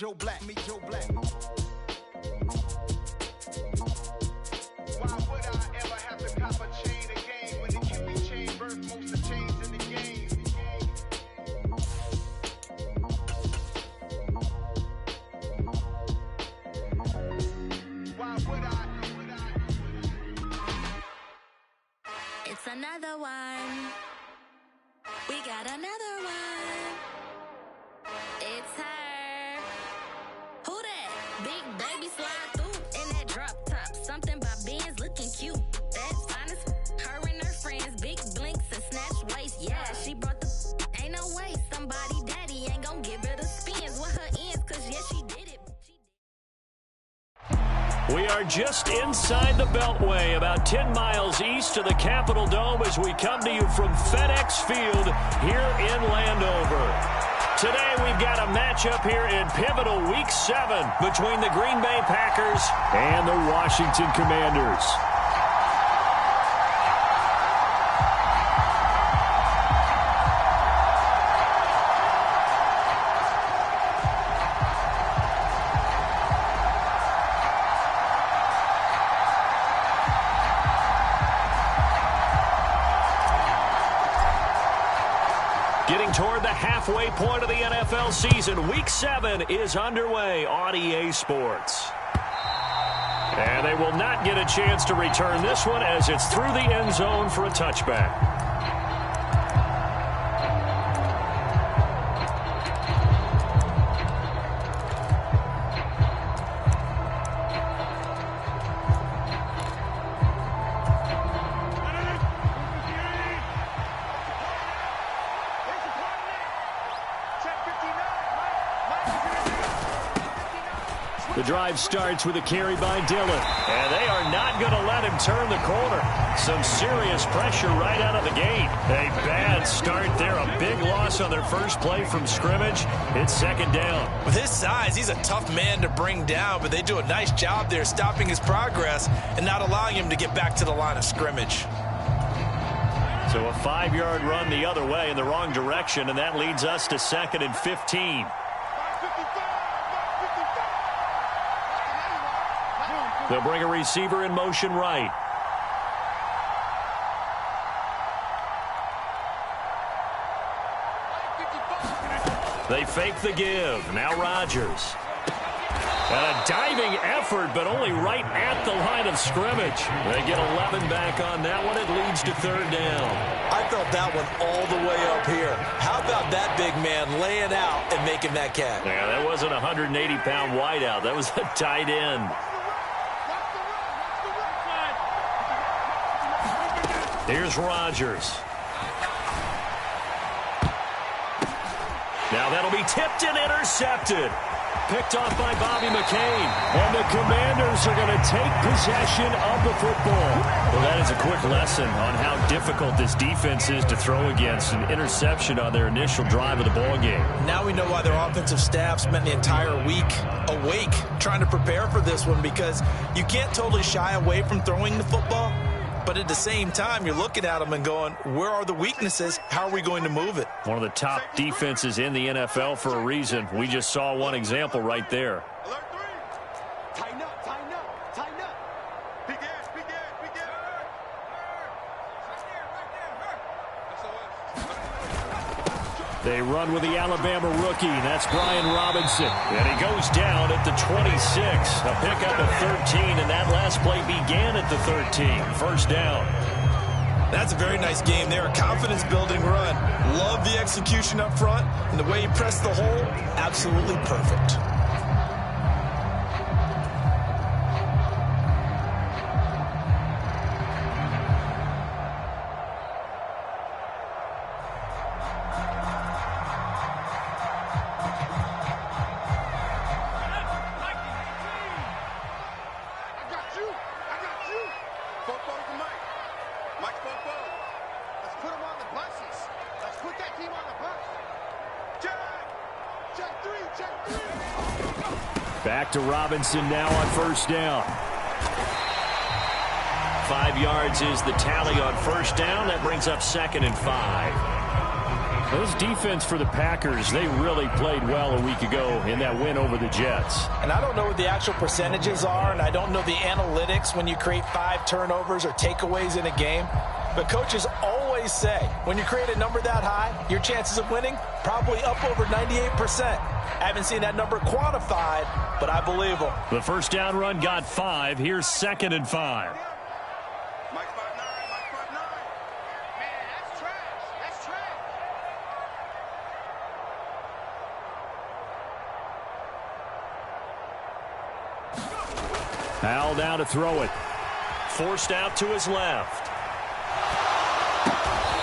Joe Black. Why would I ever have to cop a chain again when it can be chain birth most of chains in the game? Why would I? It's another one. We got another one. It's her. Who that? Big baby slide through in that drop top. Something by Benz looking cute. That's honest. Her and her friends, big blinks and snatch waist. Yeah, she brought the. Ain't no way somebody daddy ain't gon' give her the spins with her ends, cause yeah, she did it. We are just inside the Beltway, about 10 miles east of the Capitol Dome as we come to you from FedEx Field here in Landover. Today we've got a matchup here in pivotal Week 7 between the Green Bay Packers and the Washington Commanders. Getting toward the halfway point of the NFL season, Week 7 is underway on EA Sports. And they will not get a chance to return this one as it's through the end zone for a touchback. The drive starts with a carry by Dillon, and they are not going to let him turn the corner. Some serious pressure right out of the gate. A bad start there, a big loss on their first play from scrimmage. It's second down. With his size, he's a tough man to bring down, but they do a nice job there stopping his progress and not allowing him to get back to the line of scrimmage. So a 5-yard run the other way in the wrong direction, and that leads us to 2nd and 15. They'll bring a receiver in motion right. They fake the give. Now Rodgers. And a diving effort, but only right at the line of scrimmage. They get 11 back on that one. It leads to third down. I felt that one all the way up here. How about that big man laying out and making that catch? Yeah, that wasn't a 180-pound wideout. That was a tight end. Here's Rodgers. Now that'll be tipped and intercepted. Picked off by Bobby McCain. And the Commanders are going to take possession of the football. Well, that is a quick lesson on how difficult this defense is to throw against. An interception on their initial drive of the ballgame. Now we know why their offensive staff spent the entire week awake trying to prepare for this one, because you can't totally shy away from throwing the football. But at the same time, you're looking at them and going, where are the weaknesses? How are we going to move it? One of the top defenses in the NFL for a reason. We just saw one example right there. Alert 3. Tighten up, tighten up, tighten up. Big ass, big ass, big ass. They run with the Alabama rookie. That's Brian Robinson. And he goes down at the 26. A pickup of 13, and that last play began at the 13. First down. That's a very nice game there. A confidence-building run. Love the execution up front, and the way he pressed the hole, absolutely perfect. Back to Robinson now on first down. 5 yards is the tally on first down. That brings up 2nd and 5. This defense for the Packers, they really played well a week ago in that win over the Jets. And I don't know what the actual percentages are, and I don't know the analytics when you create 5 turnovers or takeaways in a game. But coaches always say, when you create a number that high, your chances of winning probably up over 98%. I haven't seen that number quantified, but I believe them. The first down run got 5. Here's 2nd and 5. Powell down to throw it. Forced out to his left.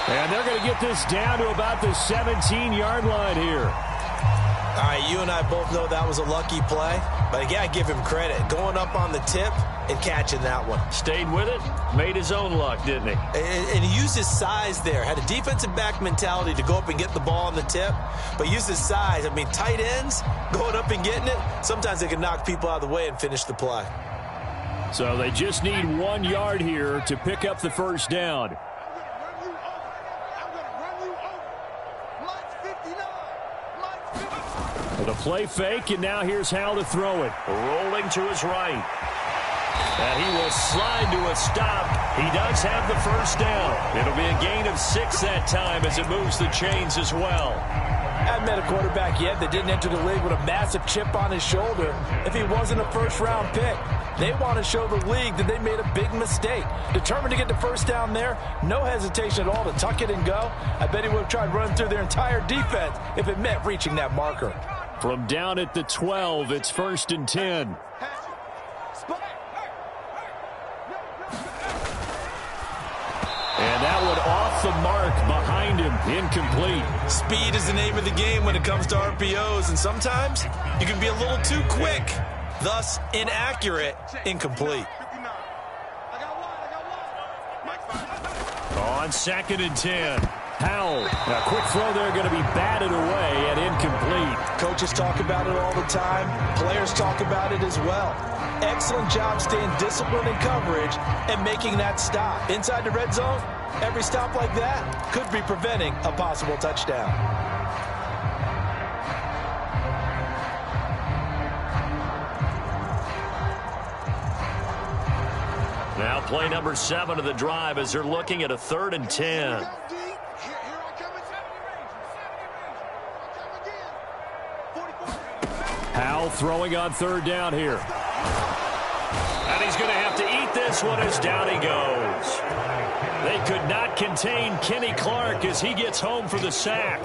And they're going to get this down to about the 17-yard line here. All right, you and I both know that was a lucky play, but I got to give him credit. Going up on the tip and catching that one. Stayed with it, made his own luck, didn't he? And he used his size there. Had a defensive back mentality to go up and get the ball on the tip, but used his size. I mean, tight ends going up and getting it, sometimes they can knock people out of the way and finish the play. So they just need 1 yard here to pick up the first down. The play fake, and now here's Hal to throw it. Rolling to his right. And he will slide to a stop. He does have the first down. It'll be a gain of 6 that time as it moves the chains as well. I haven't met a quarterback yet that didn't enter the league with a massive chip on his shoulder if he wasn't a first-round pick. They want to show the league that they made a big mistake. Determined to get the first down there, no hesitation at all to tuck it and go. I bet he would have tried running through their entire defense if it meant reaching that marker. From down at the 12, it's 1st and 10. And that one off the mark behind him, incomplete. Speed is the name of the game when it comes to RPOs, and sometimes you can be a little too quick, thus inaccurate, incomplete. On 2nd and 10, Powell. A quick throw there going to be batted away and incomplete. Coaches talk about it all the time. Players talk about it as well. Excellent job staying disciplined in coverage and making that stop. Inside the red zone, every stop like that could be preventing a possible touchdown. Now play number 7 of the drive as they're looking at a 3rd and 10. Powell throwing on 3rd down here. And he's going to have to eat this one as down he goes. They could not contain Kenny Clark as he gets home for the sack.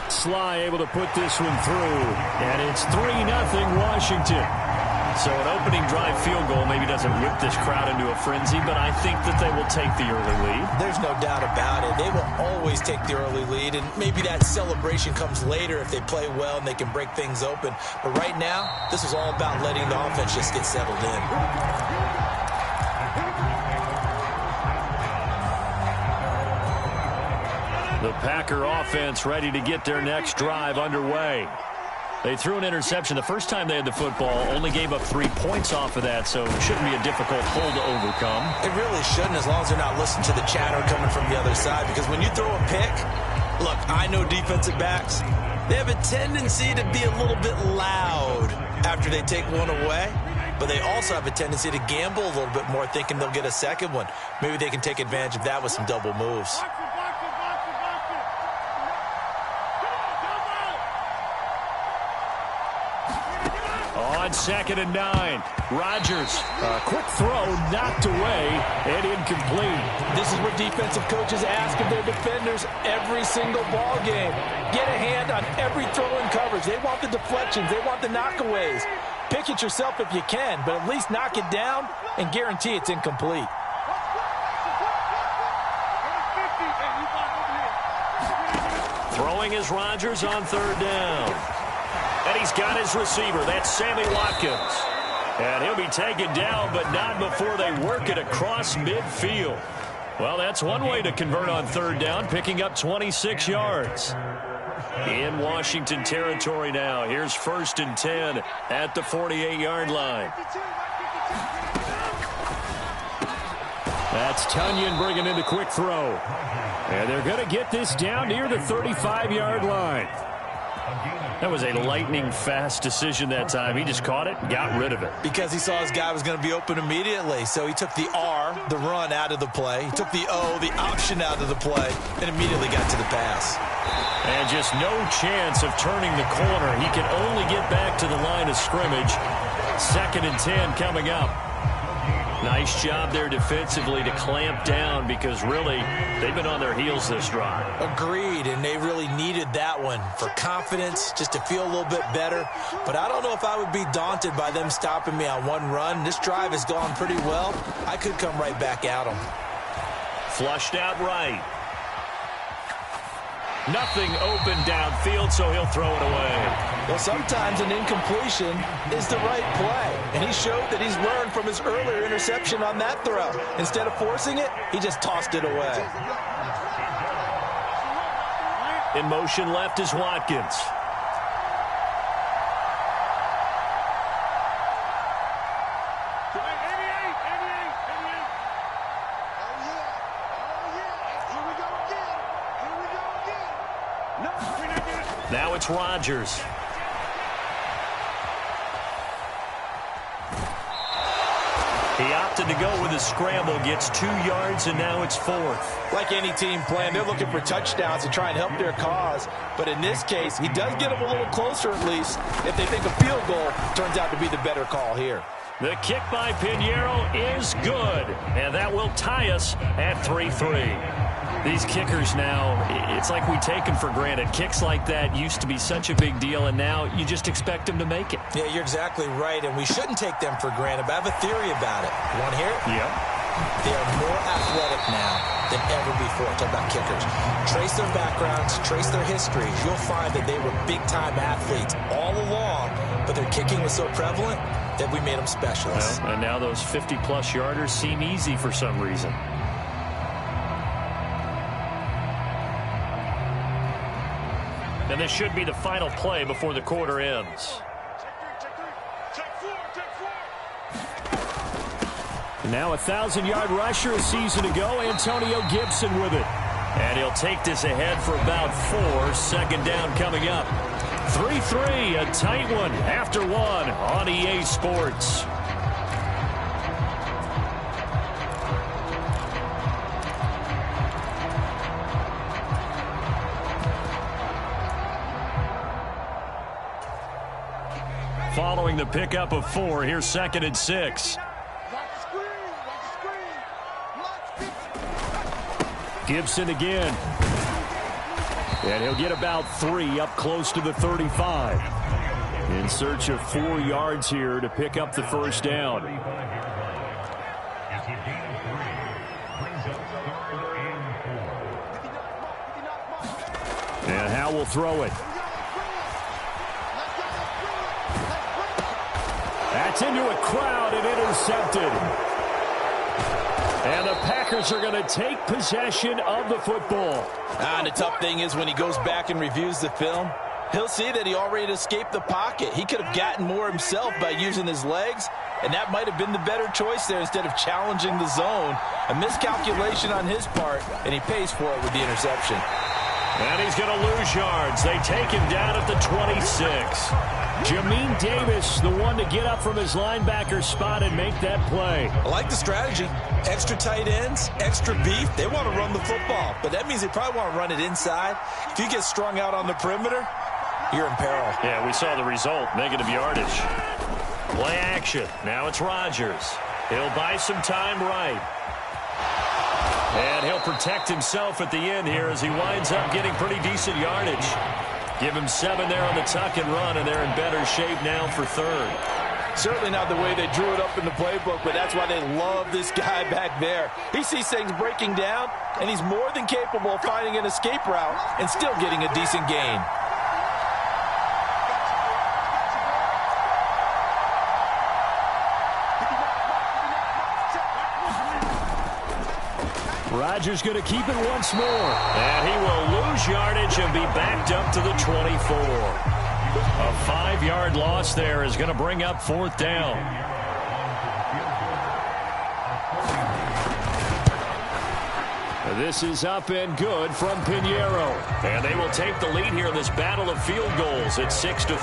Sly able to put this one through. And it's 3-0 Washington. So an opening drive field goal maybe doesn't whip this crowd into a frenzy, but I think that they will take the early lead. There's no doubt about it. They will always take the early lead, and maybe that celebration comes later if they play well and they can break things open. But right now, this is all about letting the offense just get settled in. The Packer offense ready to get their next drive underway. They threw an interception the first time they had the football, only gave up 3 points off of that, so it shouldn't be a difficult hole to overcome. It really shouldn't, as long as they're not listening to the chatter coming from the other side, because when you throw a pick, look, I know defensive backs, they have a tendency to be a little bit loud after they take one away, but they also have a tendency to gamble a little bit more, thinking they'll get a second one. Maybe they can take advantage of that with some double moves. On 2nd and 9, Rodgers, a quick throw knocked away and incomplete. This is what defensive coaches ask of their defenders every single ball game. Get a hand on every throw in coverage. They want the deflections. They want the knockaways. Pick it yourself if you can, but at least knock it down and guarantee it's incomplete. Throwing is Rodgers on 3rd down. And he's got his receiver. That's Sammy Watkins. And he'll be taken down, but not before they work it across midfield. Well, that's one way to convert on 3rd down, picking up 26 yards. In Washington territory now. Here's 1st and 10 at the 48-yard line. That's Tunyon bringing in the quick throw. And they're going to get this down near the 35-yard line. That was a lightning-fast decision that time. He just caught it and got rid of it. Because he saw his guy was going to be open immediately. So he took the R, the run, out of the play. He took the O, the option, out of the play, and immediately got to the pass. And just no chance of turning the corner. He can only get back to the line of scrimmage. 2nd and 10 coming up. Nice job there defensively to clamp down because really they've been on their heels this drive. Agreed, and they really needed that one for confidence, just to feel a little bit better. But I don't know if I would be daunted by them stopping me on one run. This drive has gone pretty well. I could come right back at them. Flushed out right. Nothing open downfield, so he'll throw it away. Well, sometimes an incompletion is the right play, and he showed that he's learned from his earlier interception on that throw. Instead of forcing it, he just tossed it away. In motion left is Watkins. Now it's Rodgers. He opted to go with a scramble, gets 2 yards, and now it's 4th. Like any team playing, they're looking for touchdowns to try and help their cause. But in this case, he does get them a little closer at least. If they think a field goal turns out to be the better call here. The kick by Pinheiro is good, and that will tie us at 3-3. These kickers now, it's like we take them for granted. Kicks like that used to be such a big deal, and now you just expect them to make it. Yeah, you're exactly right, and we shouldn't take them for granted, but I have a theory about it. You want to hear it? Yep. They are more athletic now than ever before. Talk about kickers. Trace their backgrounds, trace their histories. You'll find that they were big-time athletes all along, but their kicking was so prevalent that we made them specialists. Well, and now those 50-plus yarders seem easy for some reason. And this should be the final play before the quarter ends. Now a 1,000-yard rusher a season ago, Antonio Gibson with it. And he'll take this ahead for about 4. 2nd down coming up. 3-3, a tight one after 1 on EA Sports. Following the pickup of 4, here's 2nd and 6. Gibson again. And he'll get about 3 up close to the 35. In search of 4 yards here to pick up the 1st down. And Howe will throw it. That's into a crowd and intercepted. And the Packers are going to take possession of the football. And the tough thing is when he goes back and reviews the film, he'll see that he already escaped the pocket. He could have gotten more himself by using his legs, and that might have been the better choice there instead of challenging the zone. A miscalculation on his part, and he pays for it with the interception. And he's going to lose yards. They take him down at the 26. Jamin Davis, the one to get up from his linebacker spot and make that play. I like the strategy. Extra tight ends, extra beef. They want to run the football, but that means they probably want to run it inside. If you get strung out on the perimeter, you're in peril. Yeah, we saw the result. Negative yardage. Play action. Now it's Rodgers. He'll buy some time right. And he'll protect himself at the end here as he winds up getting pretty decent yardage. Give him 7 there on the tuck and run, and they're in better shape now for 3rd. Certainly not the way they drew it up in the playbook, but that's why they love this guy back there. He sees things breaking down, and he's more than capable of finding an escape route and still getting a decent gain. Rodgers going to keep it once more. And he will lose yardage and be backed up to the 24. A 5-yard loss there is going to bring up 4th down. This is up and good from Pinheiro. And they will take the lead here in this battle of field goals at 6-3.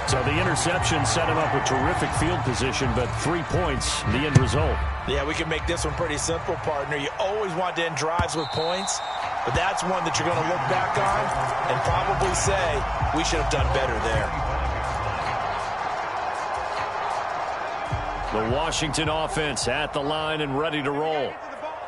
So the interception set him up with terrific field position, but 3 points, the end result. Yeah, we can make this one pretty simple, partner. You always want to end drives with points, but that's one that you're going to look back on and probably say, we should have done better there. The Washington offense at the line and ready to roll.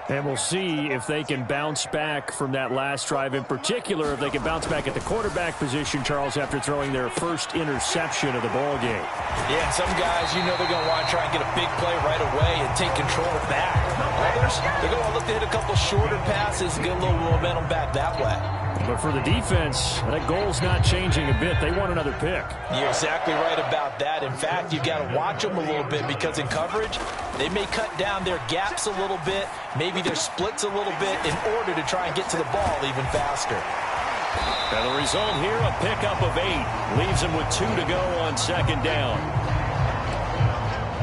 And we'll see if they can bounce back from that last drive, in particular if they can bounce back at the quarterback position, Charles, after throwing their first interception of the ball game. Yeah, and some guys, you know they're going to want to try and get a big play right away and take control back. Others, they're going to look to hit a couple shorter passes and get a little momentum back that way. But for the defense, that goal's not changing a bit. They want another pick. You're exactly right about that. In fact, you've got to watch them a little bit because in coverage, they may cut down their gaps a little bit, maybe their splits a little bit in order to try and get to the ball even faster. And the result here, a pickup of 8. Leaves them with 2 to go on second down.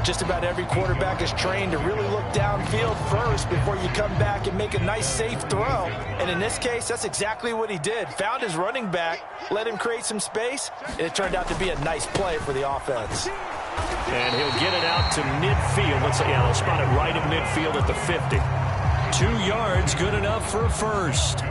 Just about every quarterback is trained to really look downfield first before you come back and make a nice, safe throw. And in this case, that's exactly what he did. Found his running back, let him create some space, and it turned out to be a nice play for the offense. And he'll get it out to midfield. Let's say, they'll spot it right at midfield at the 50. 2 yards, good enough for a first.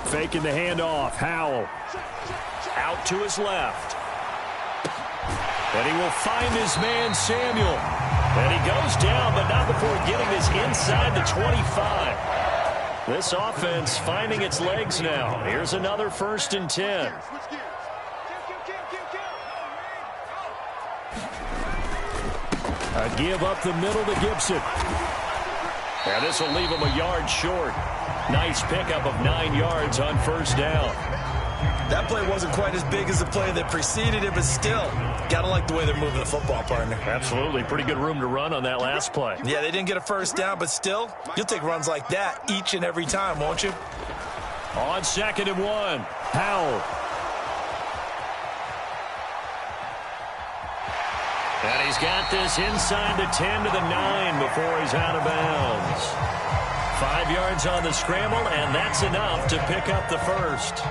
Faking the handoff. Howell out to his left. And he will find his man, Samuel. And he goes down, but not before getting this inside the 25. This offense finding its legs now. Here's another 1st and 10. A give up the middle to Gibson. And this will leave him a yard short. Nice pickup of 9 yards on 1st down. That play wasn't quite as big as the play that preceded it, but still, gotta like the way they're moving the football, partner. Absolutely. Pretty good room to run on that last play. Yeah, they didn't get a 1st down, but still, you'll take runs like that each and every time, won't you? On 2nd and 1, Howell. And he's got this inside the 10 to the 9 before he's out of bounds. 5 yards on the scramble, and that's enough to pick up the first.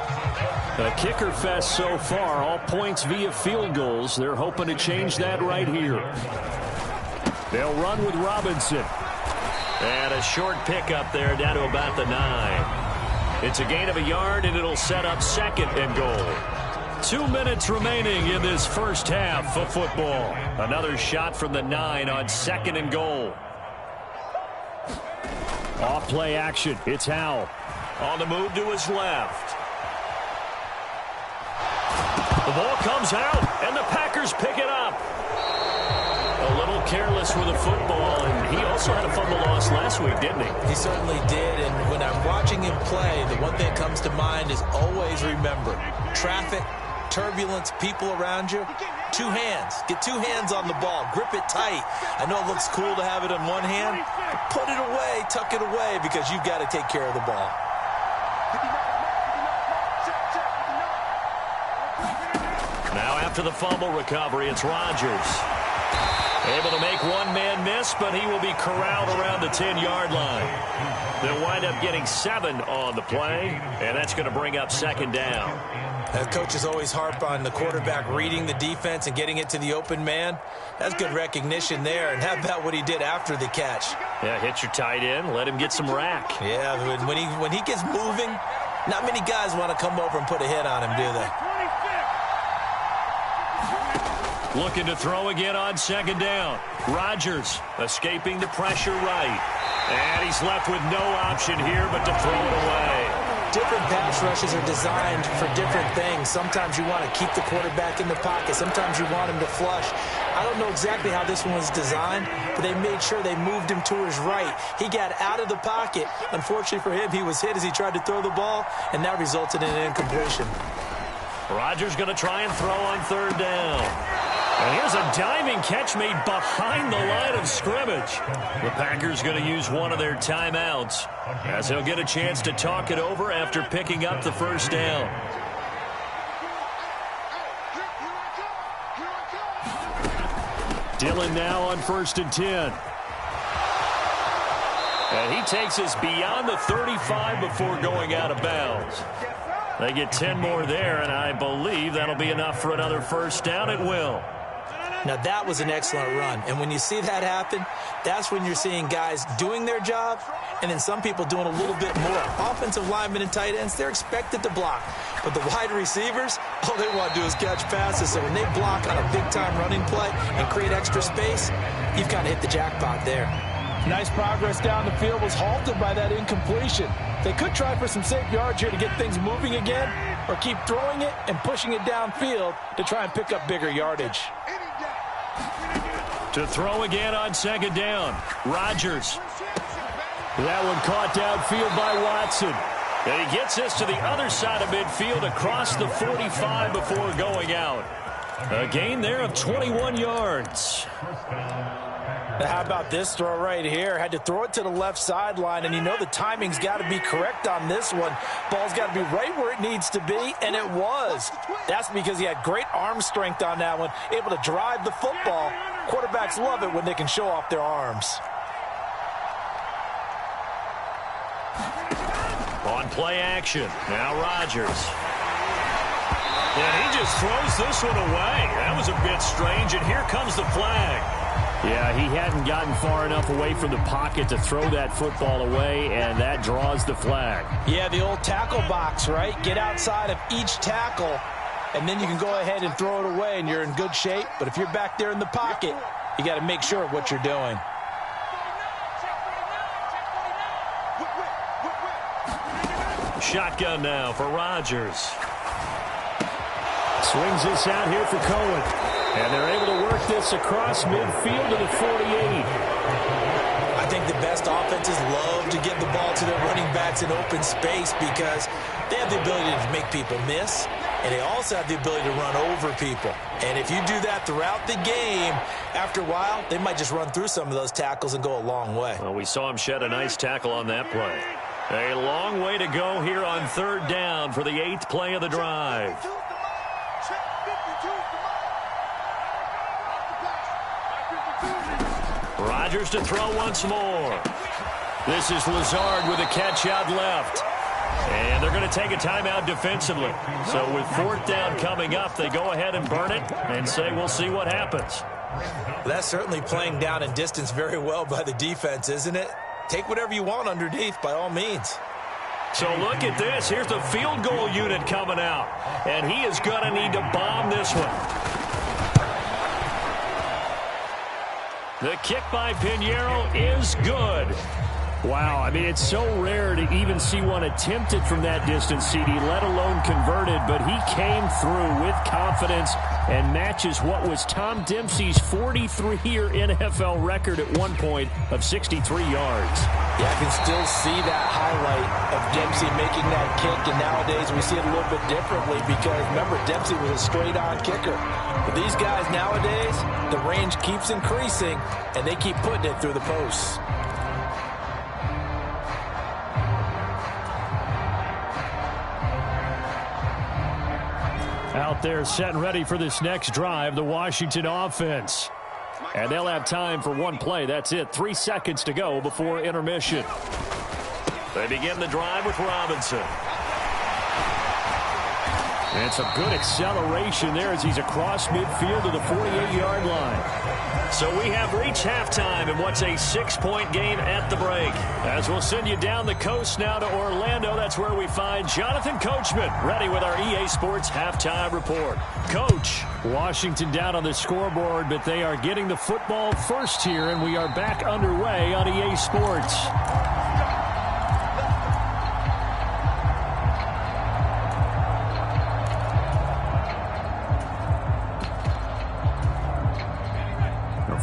A kicker fest so far, all points via field goals. They're hoping to change that right here. They'll run with Robinson. And a short pickup there down to about the 9. It's a gain of a yard, and it'll set up 2nd and goal. 2 minutes remaining in this first half of football. Another shot from the 9 on 2nd and goal. Off play action. It's Howell. On the move to his left. The ball comes out, and the Packers pick it up. A little careless with the football, and he also had a fumble loss last week, didn't he? He certainly did, and when I'm watching him play, the one thing that comes to mind is always remember, traffic, turbulence, people around you, 2 hands. Get 2 hands on the ball. Grip it tight. I know it looks cool to have it in one hand, but put it away, tuck it away, because you've got to take care of the ball. Now after the fumble recovery, it's Rodgers. Able to make one man miss, but he will be corralled around the 10-yard line. They'll wind up getting 7 on the play, and that's going to bring up 2nd down. Coaches always harp on the quarterback reading the defense and getting it to the open man. That's good recognition there. And how about what he did after the catch? Yeah, hit your tight end, let him get some rack. Yeah, when he gets moving, not many guys want to come over and put a hit on him, do they? Looking to throw again on 2nd down. Rodgers escaping the pressure right. And he's left with no option here but to throw it away. Different pass rushes are designed for different things. Sometimes you want to keep the quarterback in the pocket. Sometimes you want him to flush. I don't know exactly how this one was designed, but they made sure they moved him to his right. He got out of the pocket. Unfortunately for him, he was hit as he tried to throw the ball, and that resulted in an incompletion. Rodgers going to try and throw on 3rd down. And here's a diving catch made behind the line of scrimmage. The Packers going to use one of their timeouts as they'll get a chance to talk it over after picking up the 1st down. Still in now on 1st and 10. And he takes us beyond the 35 before going out of bounds. They get 10 more there, and I believe that'll be enough for another first down. It will. Now, that was an excellent run. And when you see that happen, that's when you're seeing guys doing their job and then some people doing a little bit more. Offensive linemen and tight ends, they're expected to block. But the wide receivers, all they want to do is catch passes. So when they block on a big-time running play and create extra space, you've kind of hit the jackpot there. Nice progress down the field was halted by that incompletion. They could try for some safe yards here to get things moving again, or keep throwing it and pushing it downfield to try and pick up bigger yardage. To throw again on 2nd down. Rodgers. That one caught downfield by Watson. And he gets us to the other side of midfield across the 45 before going out. A gain there of 21 yards. How about this throw right here? Had to throw it to the left sideline, and you know the timing's got to be correct on this one. Ball's got to be right where it needs to be, and it was. That's because he had great arm strength on that one, able to drive the football. Quarterbacks love it when they can show off their arms. On play action, now Rodgers. And he just throws this one away. That was a bit strange, and here comes the flag. Yeah, he hadn't gotten far enough away from the pocket to throw that football away, and that draws the flag. Yeah, the old tackle box, right? Get outside of each tackle, and then you can go ahead and throw it away, and you're in good shape. But if you're back there in the pocket, you got to make sure of what you're doing. Shotgun now for Rodgers. Swings this out here for Cohen. And they're able to work this across midfield to the 48. I think the best offenses love to give the ball to their running backs in open space because they have the ability to make people miss, and they also have the ability to run over people. And if you do that throughout the game, after a while, they might just run through some of those tackles and go a long way. Well, we saw him shed a nice tackle on that play. A long way to go here on 3rd down for the 8th play of the drive. Rodgers to throw once more. This is Lazard with a catch out left. And they're going to take a timeout defensively. So with 4th down coming up, they go ahead and burn it and say we'll see what happens. That's certainly playing down and distance very well by the defense, isn't it? Take whatever you want underneath by all means. So look at this. Here's the field goal unit coming out. And he is going to need to bomb this one. The kick by Pinheiro is good. Wow, I mean, it's so rare to even see one attempted from that distance, CD, let alone converted, but he came through with confidence and matches what was Tom Dempsey's 43-year NFL record at one point of 63 yards. Yeah, I can still see that highlight of Dempsey making that kick, and nowadays we see it a little bit differently because, remember, Dempsey was a straight-on kicker. But these guys nowadays, the range keeps increasing, and they keep putting it through the posts. Out there set and ready for this next drive, the Washington offense. And they'll have time for one play. That's it. 3 seconds to go before intermission. They begin the drive with Robinson. And some good acceleration there as he's across midfield to the 48-yard line. So we have reached halftime in what's a 6-point game at the break. As we'll send you down the coast now to Orlando, that's where we find Jonathan Coachman ready with our EA Sports halftime report. Coach, Washington down on the scoreboard, but they are getting the football first here, and we are back underway on EA Sports.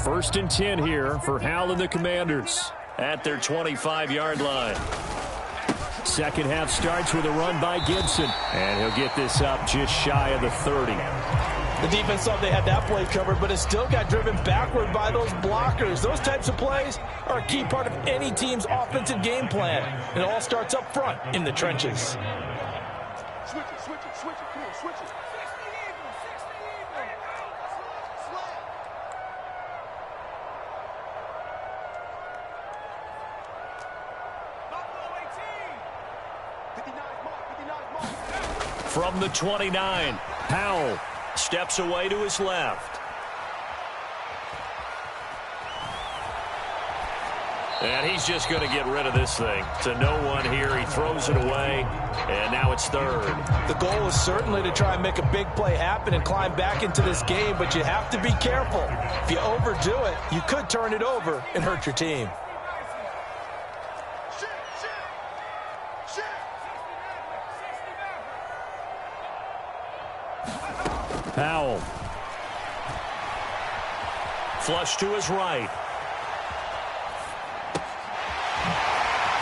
First and 10 here for Hal and the Commanders at their 25-yard line. Second half starts with a run by Gibson, and he'll get this up just shy of the 30. The defense thought they had that play covered, but it still got driven backward by those blockers. Those types of plays are a key part of any team's offensive game plan. It all starts up front in the trenches. Switch it, come on, switch it. From the 29, Powell steps away to his left. And he's just going to get rid of this thing. To no one here. He throws it away, and now it's third. The goal is certainly to try and make a big play happen and climb back into this game, but you have to be careful. If you overdo it, you could turn it over and hurt your team. Powell. Flush to his right.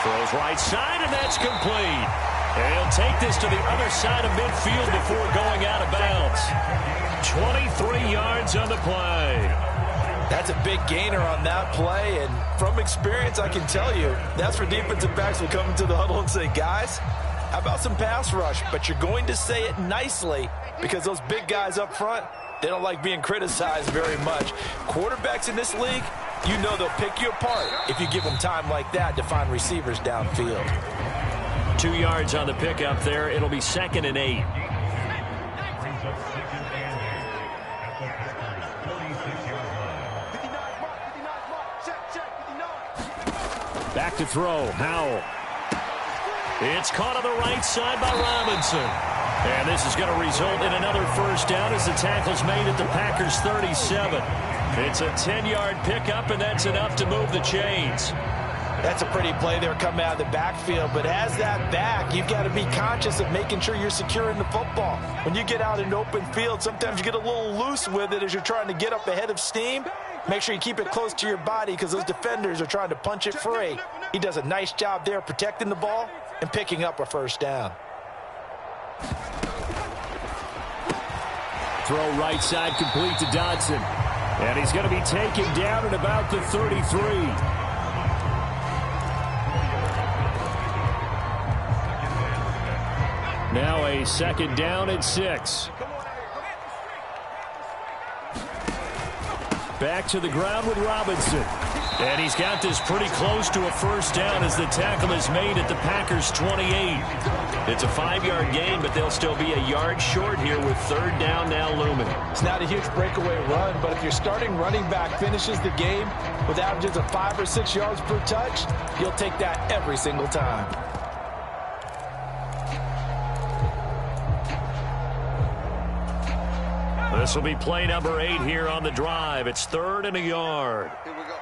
Throws right side, and that's complete. And he'll take this to the other side of midfield before going out of bounds. 23 yards on the play. That's a big gainer on that play, and from experience, I can tell you, that's where defensive backs will come into the huddle and say, guys, how about some pass rush? But you're going to say it nicely because those big guys up front, they don't like being criticized very much. Quarterbacks in this league, you know they'll pick you apart if you give them time like that to find receivers downfield. 2 yards on the pickup there. It'll be 2nd and 8. Back to throw. Howell. It's caught on the right side by Robinson. And this is going to result in another first down as the tackle's made at the Packers' 37. It's a 10-yard pickup, and that's enough to move the chains. That's a pretty play there coming out of the backfield, but as that back, you've got to be conscious of making sure you're securing the football. When you get out in open field, sometimes you get a little loose with it as you're trying to get up ahead of steam. Make sure you keep it close to your body because those defenders are trying to punch it free. He does a nice job there protecting the ball and picking up a first down. Throw right side complete to Dodson. And he's going to be taken down at about the 33. Now a 2nd down and 6. Back to the ground with Robinson. And he's got this pretty close to a first down as the tackle is made at the Packers' 28. It's a 5-yard gain, but they'll still be a yard short here with 3rd down now looming. It's not a huge breakaway run, but if your starting running back finishes the game with averages of 5 or 6 yards per touch, you'll take that every single time. This will be play number 8 here on the drive. It's 3rd and a yard. Here we go.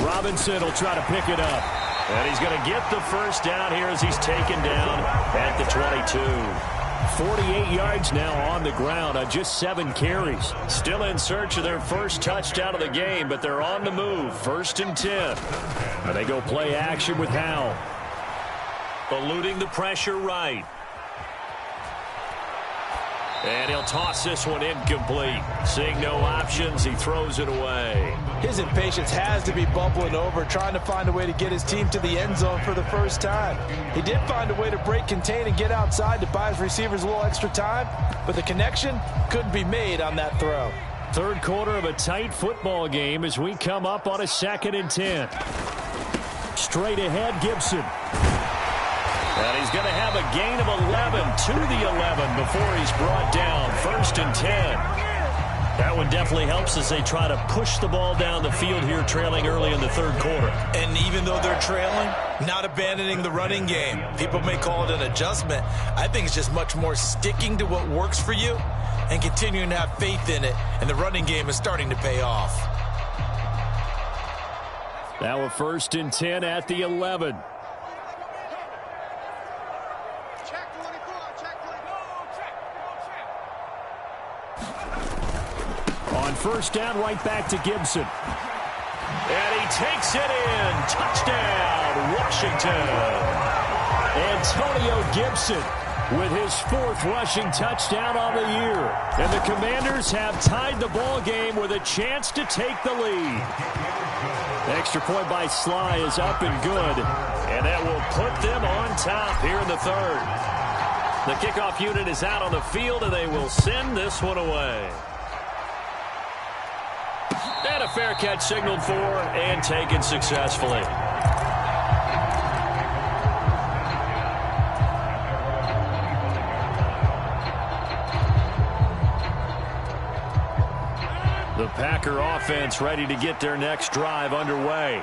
Robinson will try to pick it up. And he's going to get the first down here as he's taken down at the 22. 48 yards now on the ground on just 7 carries. Still in search of their first touchdown of the game, but they're on the move. 1st and 10. And they go play action with Howell. Eluding the pressure right. And he'll toss this one incomplete. Seeing no options, he throws it away. His impatience has to be bubbling over, trying to find a way to get his team to the end zone for the first time. He did find a way to break contain and get outside to buy his receivers a little extra time, but the connection couldn't be made on that throw. 3rd quarter of a tight football game as we come up on a 2nd and 10. Straight ahead, Gibson. And he's going to have a gain of 11 to the 11 before he's brought down. 1st and 10. That one definitely helps as they try to push the ball down the field here, trailing early in the 3rd quarter. And even though they're trailing, not abandoning the running game. People may call it an adjustment. I think it's just much more sticking to what works for you and continuing to have faith in it. And the running game is starting to pay off. Now a 1st and 10 at the 11. On 1st down, right back to Gibson. And he takes it in. Touchdown, Washington. Antonio Gibson with his 4th rushing touchdown on the year. And the Commanders have tied the ball game with a chance to take the lead. Extra point by Sly is up and good. And that will put them on top here in the 3rd. The kickoff unit is out on the field, and they will send this one away. And a fair catch signaled for and taken successfully. The Packer offense ready to get their next drive underway.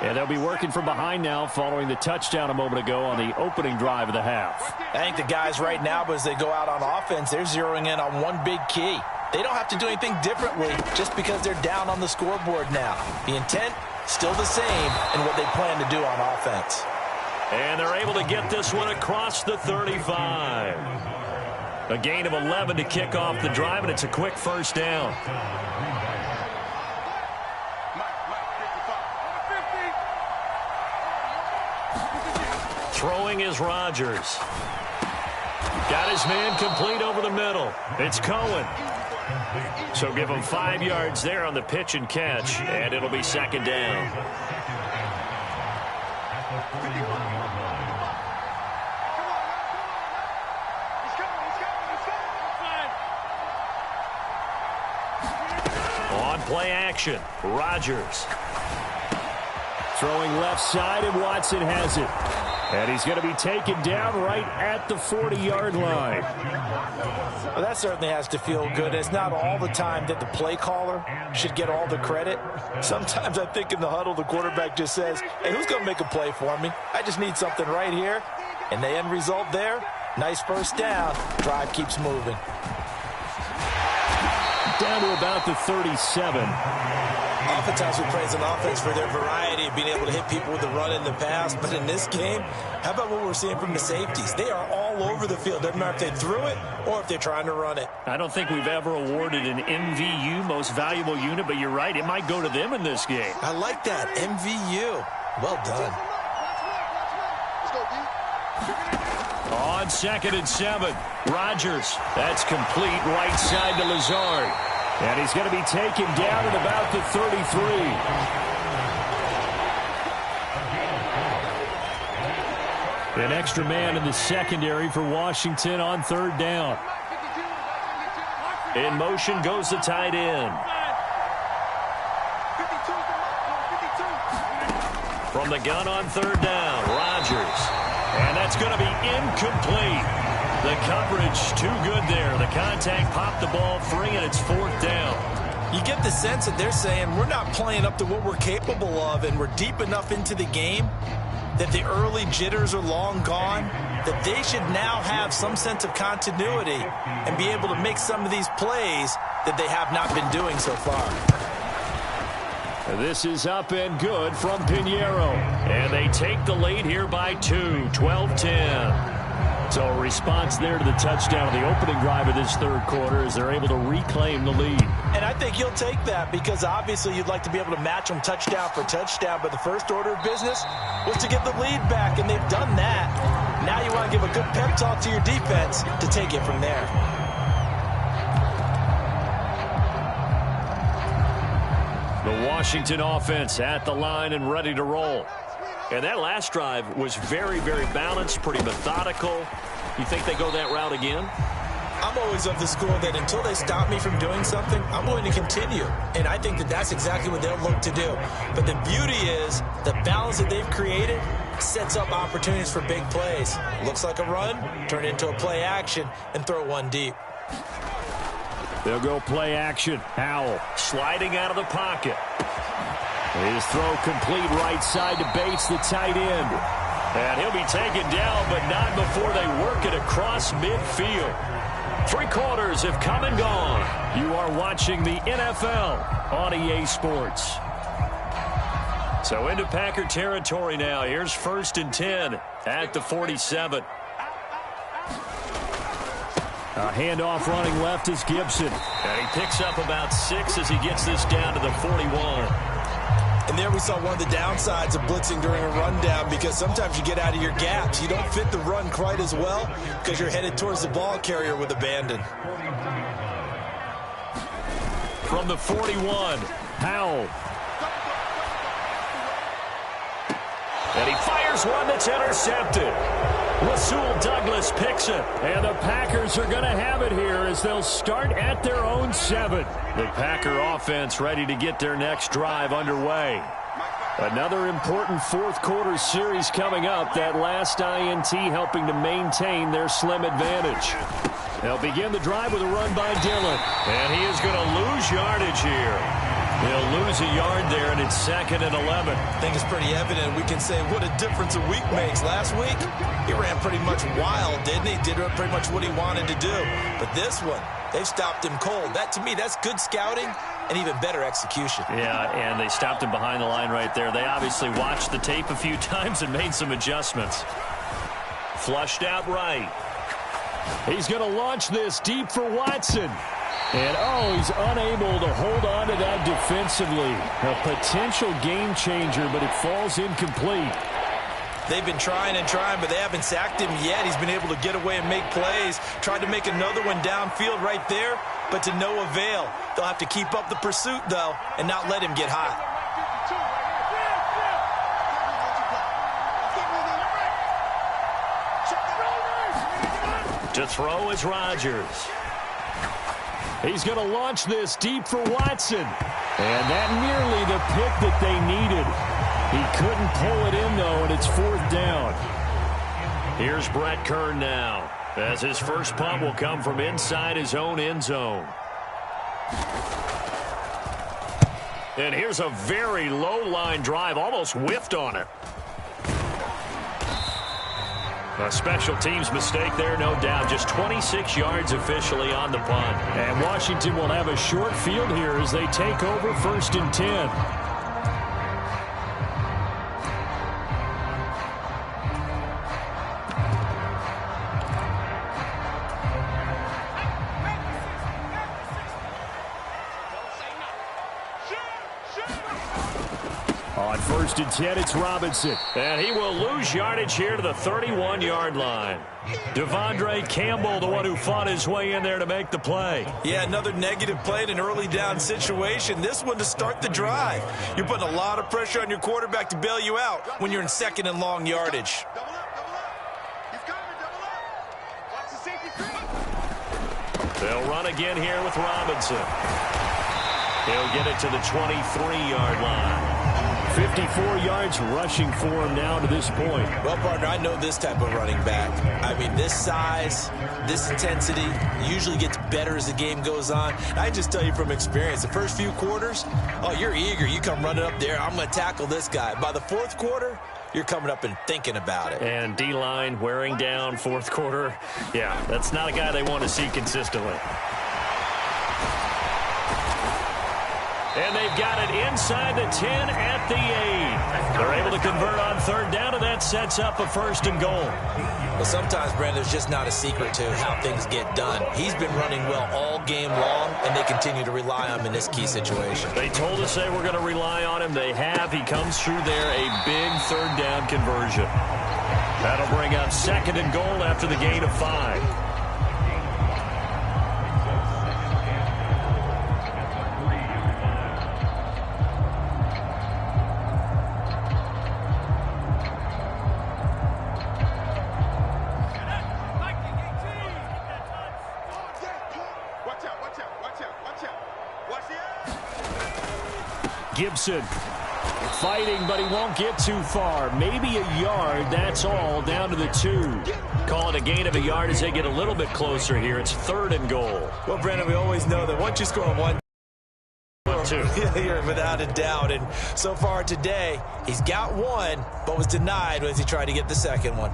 And they'll be working from behind now following the touchdown a moment ago on the opening drive of the half. I think the guys right now, as they go out on offense, they're zeroing in on one big key. They don't have to do anything differently just because they're down on the scoreboard now. The intent, still the same in what they plan to do on offense. And they're able to get this one across the 35. A gain of 11 to kick off the drive, and it's a quick first down. Throwing is Rodgers. Got his man complete over the middle. It's Cohen. So give him 5 yards there on the pitch and catch, and it'll be second down. On play action, Rodgers. Throwing left side, and Watson has it. And he's going to be taken down right at the 40-yard line. Well, that certainly has to feel good. It's not all the time that the play caller should get all the credit. Sometimes I think in the huddle, the quarterback just says, hey, who's going to make a play for me? I just need something right here. And the end result there, nice first down. Drive keeps moving. Down to about the 37. Oftentimes we praise an offense for their variety of being able to hit people with the run in the pass. But in this game, how about what we're seeing from the safeties? They are all over the field. Doesn't matter if they threw it or if they're trying to run it. I don't think we've ever awarded an MVU, most valuable unit, but you're right. It might go to them in this game. I like that. MVU. Well done. On 2nd and 7, Rodgers. That's complete right side to Lazard. And he's going to be taken down at about the 33. An extra man in the secondary for Washington on 3rd down. In motion goes the tight end. From the gun on 3rd down, Rodgers. And that's going to be incomplete. The coverage too good there. The contact popped the ball free, and it's 4th down. You get the sense that they're saying we're not playing up to what we're capable of, and we're deep enough into the game that the early jitters are long gone, that they should now have some sense of continuity and be able to make some of these plays that they have not been doing so far. This is up and good from Pinheiro. And they take the lead here by 2, 12-10. So a response there to the touchdown of the opening drive of this 3rd quarter as they're able to reclaim the lead. And I think you'll take that because obviously you'd like to be able to match them touchdown for touchdown, but the first order of business was to get the lead back, and they've done that. Now you want to give a good pep talk to your defense to take it from there. The Washington offense at the line and ready to roll. And that last drive was very, very balanced, pretty methodical. You think they go that route again? I'm always of the school that until they stop me from doing something, I'm going to continue. And I think that that's exactly what they'll look to do. But the beauty is the balance that they've created sets up opportunities for big plays. Looks like a run, turn it into a play action, and throw one deep. They'll go play action. Howell sliding out of the pocket. His throw complete right side to Bates, the tight end. And he'll be taken down, but not before they work it across midfield. 3 quarters have come and gone. You are watching the NFL on EA Sports. So into Packer territory now. Here's 1st and 10 at the 47. A handoff running left is Gibson. And he picks up about 6 as he gets this down to the 41. And there we saw one of the downsides of blitzing during a rundown because sometimes you get out of your gaps. You don't fit the run quite as well because you're headed towards the ball carrier with abandon. From the 41, Howell. And he fires one that's intercepted. Rasul Douglas picks it. And the Packers are going to have it here as they'll start at their own 7. The Packer offense ready to get their next drive underway. Another important 4th quarter series coming up. That last INT helping to maintain their slim advantage. They'll begin the drive with a run by Dillon. And he is going to lose yardage here. He'll lose a yard there, and it's 2nd and 11. I think it's pretty evident. We can say what a difference a week makes. Last week, he ran pretty much wild, didn't he? Did pretty much what he wanted to do. But this one, they've stopped him cold. That, to me, that's good scouting and even better execution. Yeah, and they stopped him behind the line right there. They obviously watched the tape a few times and made some adjustments. Flushed out right. He's going to launch this deep for Watson. And, he's unable to hold on to that defensively. A potential game changer, but it falls incomplete. They've been trying and trying, but they haven't sacked him yet. He's been able to get away and make plays. Tried to make another one downfield right there, but to no avail. They'll have to keep up the pursuit, though, and not let him get hot. To throw is Rodgers. He's going to launch this deep for Watson. And that nearly the pick that they needed. He couldn't pull it in, though, and it's 4th down. Here's Brett Kern now, as his first punt will come from inside his own end zone. And here's a very low-line drive, almost whiffed on it. A special teams mistake there, no doubt. Just 26 yards officially on the punt. And Washington will have a short field here as they take over 1st and 10. On 1st and 10, it's Robinson. And he will lose yardage here to the 31-yard line. Devondre Campbell, the one who fought his way in there to make the play. Yeah, another negative play in an early down situation. This one to start the drive. You're putting a lot of pressure on your quarterback to bail you out when you're in 2nd and long yardage. Double up. He's coming, double up. Watch the safety creep. They'll run again here with Robinson. He'll get it to the 23-yard line. 54 yards rushing for him now to this point. Well, partner, I know this type of running back. I mean, this size, this intensity usually gets better as the game goes on. I just tell you from experience, the first few quarters, you're eager. You come running up there, I'm going to tackle this guy. By the 4th quarter, you're coming up and thinking about it. And D-line wearing down 4th quarter. Yeah, that's not a guy they want to see consistently. And they've got it inside the 10 at the 8. They're able to convert on 3rd down, and that sets up a 1st and goal. Well, sometimes, Brandon, there's just not a secret to how things get done. He's been running well all game long, and they continue to rely on him in this key situation. They told us they were going to rely on him. They have. He comes through there, a big 3rd down conversion. That'll bring up 2nd and goal after the gain of 5. Gibson fighting, but he won't get too far. Maybe a yard, that's all, down to the 2. Call it a gain of a yard as they get a little bit closer here. It's 3rd and goal. Well, Brandon, we always know that once you score 1, 2. You're without a doubt. And so far today, he's got 1, but was denied as he tried to get the 2nd one.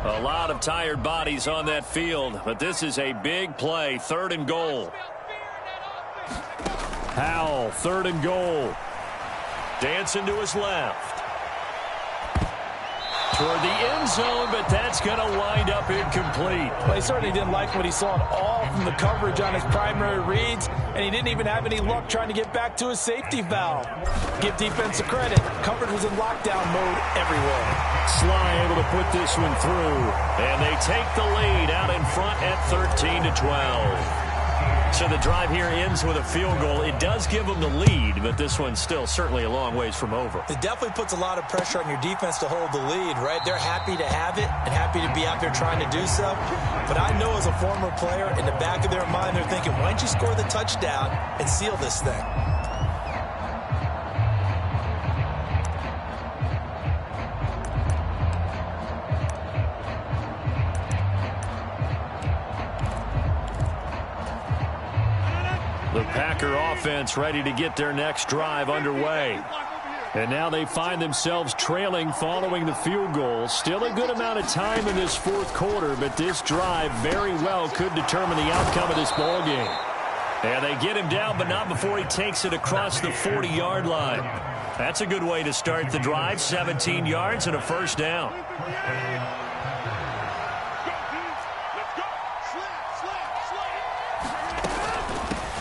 A lot of tired bodies on that field, but this is a big play. 3rd and goal. Howell, 3rd and goal. Dancing to his left. Toward the end zone, but that's going to wind up incomplete. Well, he certainly didn't like what he saw at all from the coverage on his primary reads, and he didn't even have any luck trying to get back to his safety valve. Give defense a credit. Coverage was in lockdown mode everywhere. Sly able to put this one through, and they take the lead out in front at 13-12. So the drive here ends with a field goal. It does give them the lead, but this one's still certainly a long ways from over. It definitely puts a lot of pressure on your defense to hold the lead, right? They're happy to have it and happy to be out there trying to do so. But I know as a former player, in the back of their mind, they're thinking, why don't you score the touchdown and seal this thing? The Packer offense ready to get their next drive underway. And now they find themselves trailing following the field goal. Still a good amount of time in this fourth quarter, but this drive very well could determine the outcome of this ball game. And they get him down, but not before he takes it across the 40-yard line. That's a good way to start the drive, 17 yards and a first down.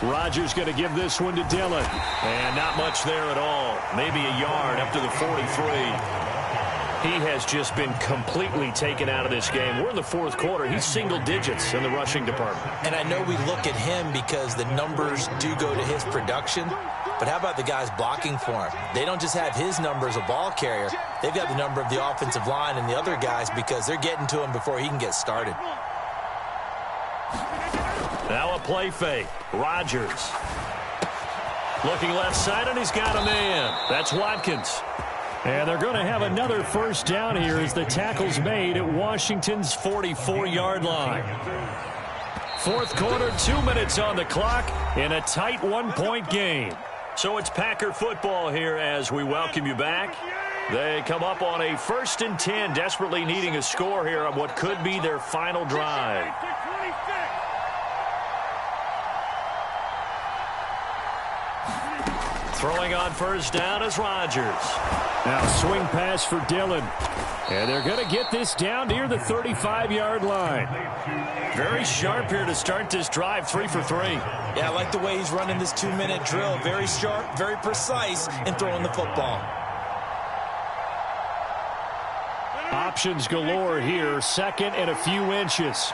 Rodgers going to give this one to Dillon. And not much there at all. Maybe a yard up to the 43. He has just been completely taken out of this game. We're in the fourth quarter. He's single digits in the rushing department. And I know we look at him because the numbers do go to his production. But how about the guys blocking for him? They don't just have his number as a ball carrier. They've got the number of the offensive line and the other guys because they're getting to him before he can get started. Now a play fake. Rodgers. Looking left side, and he's got a man. That's Watkins. And they're going to have another first down here as the tackle's made at Washington's 44-yard line. Fourth quarter, 2 minutes on the clock in a tight one-point game. So it's Packer football here as we welcome you back. They come up on a 1st and 10, desperately needing a score here on what could be their final drive. Throwing on first down is Rodgers. Now swing pass for Dillon. And they're going to get this down near the 35-yard line. Very sharp here to start this drive, 3 for 3. Yeah, I like the way he's running this 2-minute drill. Very sharp, very precise in throwing the football. Options galore here, second and a few inches.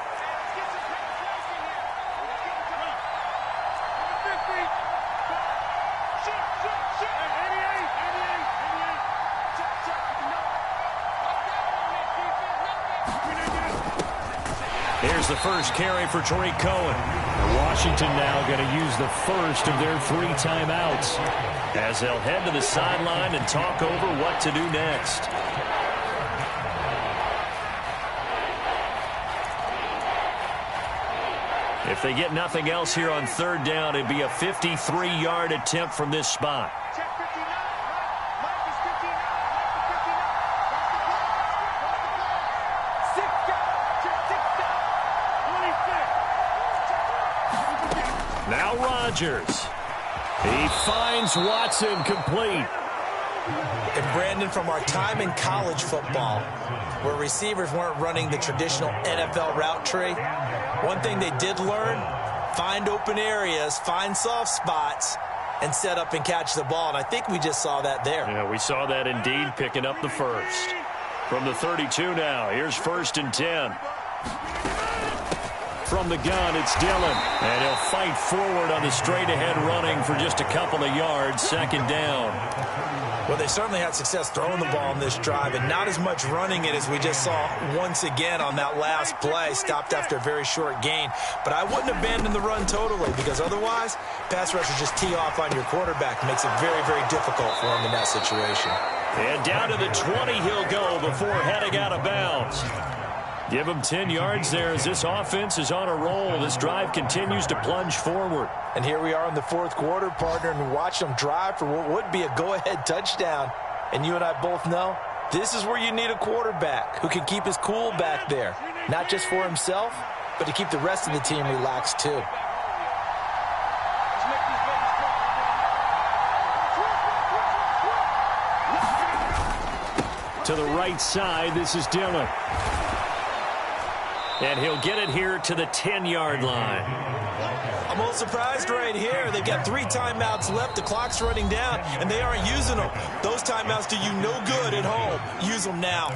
Here's the first carry for Tariq Cohen. Washington now going to use the first of their 3 timeouts as they'll head to the sideline and talk over what to do next. If they get nothing else here on third down, it'd be a 53-yard attempt from this spot. Now Rodgers. He finds Watson complete. And Brandon, from our time in college football, where receivers weren't running the traditional NFL route tree, one thing they did learn, find open areas, find soft spots, and set up and catch the ball. And I think we just saw that there. Yeah, we saw that indeed, picking up the first. From the 32 now, here's 1st and 10. From the gun, it's Dillon. And he'll fight forward on the straight-ahead running for just a couple of yards, 2nd down. Well, they certainly had success throwing the ball in this drive, and not as much running it as we just saw once again on that last play. Stopped after a very short gain. But I wouldn't abandon the run totally, because otherwise, pass rushers just tee off on your quarterback. Makes it very, very difficult for him in that situation. And down to the 20 he'll go before heading out of bounds. Give him 10 yards there as this offense is on a roll. This drive continues to plunge forward. And here we are in the fourth quarter, partner, and watch them drive for what would be a go-ahead touchdown. And you and I both know this is where you need a quarterback who can keep his cool back there. Not just for himself, but to keep the rest of the team relaxed too. To the right side, this is Dillon. And he'll get it here to the 10-yard line. I'm a little surprised right here. They've got 3 timeouts left. The clock's running down, and they aren't using them. Those timeouts do you no good at home. Use them now.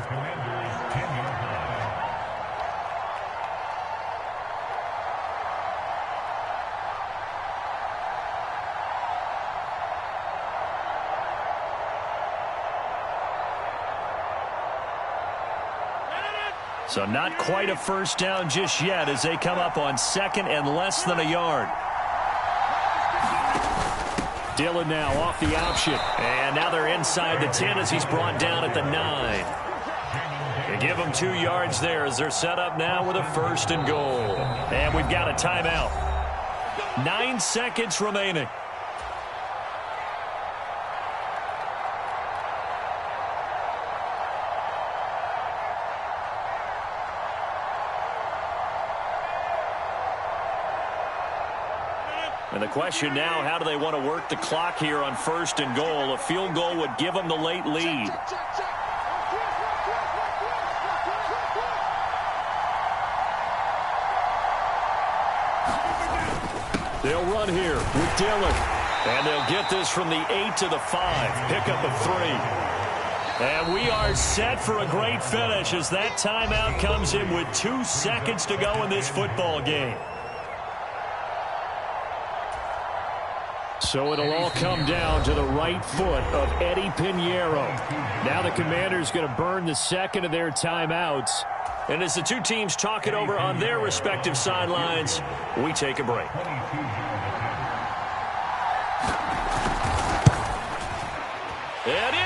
So not quite a first down just yet as they come up on 2nd and less than a yard. Dillon now off the option. And now they're inside the 10 as he's brought down at the 9. They give him 2 yards there as they're set up now with a 1st and goal. And we've got a timeout. 9 seconds remaining. And the question now, how do they want to work the clock here on 1st and goal? A field goal would give them the late lead. They'll run here with Dillon. And they'll get this from the 8 to the 5. Pickup of 3. And we are set for a great finish as that timeout comes in with 2 seconds to go in this football game. So it'll all come down to the right foot of Eddie Pinheiro. Now the Commanders going to burn the second of their timeouts. And as the two teams talk it over on their respective sidelines, we take a break. Eddie